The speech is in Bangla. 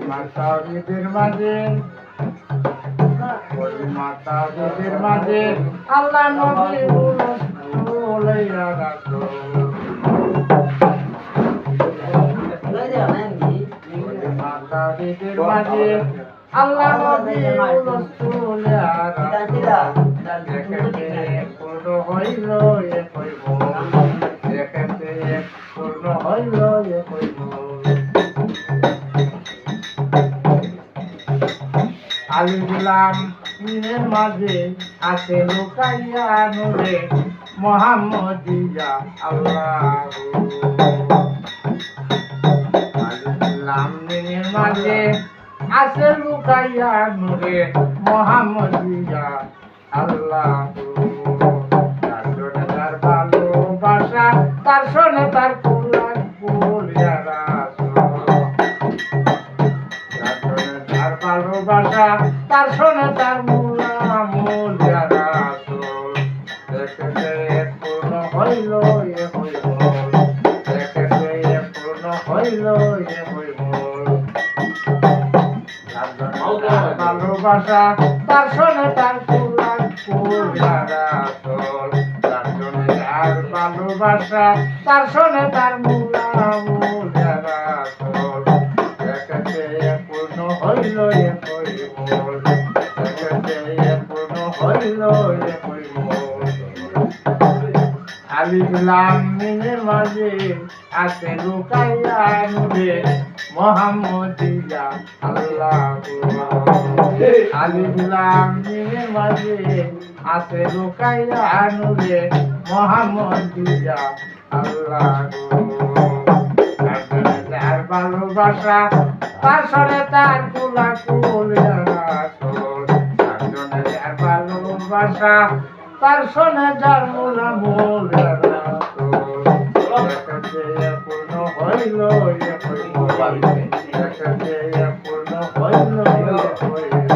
মাতা বিদের মাঝে মাতা বিদের মাঝে আল্লাহ নবী বলাইয়া রাসূল মাতা বিদের মাঝে আল্লাহ নবী বলাইয়া দেখতে পূর্ণ হইল এ কইব দেখতে পূর্ণ হইল এ কইব আলী গোলাম পীরের মাঝে আছে লুকাইয়া নূরে মুহাম্মদিয়া আল্লাহ আলী গোলাম পীরের মাঝে আছে লুকাইয়া নূরে মুহাম্মদিয়া আল্লাহ তার ভালোবাসা তার শোনে তার কুলার কুলিয়া ভালোবাসা তার শোনে তার মুলা মুলিয়া রাসূল দেখতে পূর্ণ হইল এ হইল দেখতে পূর্ণ হইল এ হইল ভালোবাসা তার শোনে তার কুলার কুলিয়া রাসূল তার শোনে তার ভালোবাসা তার শোনে তার মুলা মুলিয়া রাসূল দেখতে পূর্ণ হইল এ হইল দেখতে পূর্ণ হইল এ হইল আলী গোলাম পীরের মাঝে আছে লুকাইয়া নূরে মুহাম্মদিয়া আল্লাহ আলী গোলাম পীরের মাঝে আছে লুকাইয়া নূরে মুহাম্মদিয়া আল্লাহ তার ভালোবাসা তার সরে তার কুলা কুলিয়া রাসূল তার জন্য তার ভালোবাসা তার শোনে যার মুলা মুলিয়া রাসূল দেখতে পূর্ণ হইল এ হইল দেখতে পূর্ণ হইল এ হইল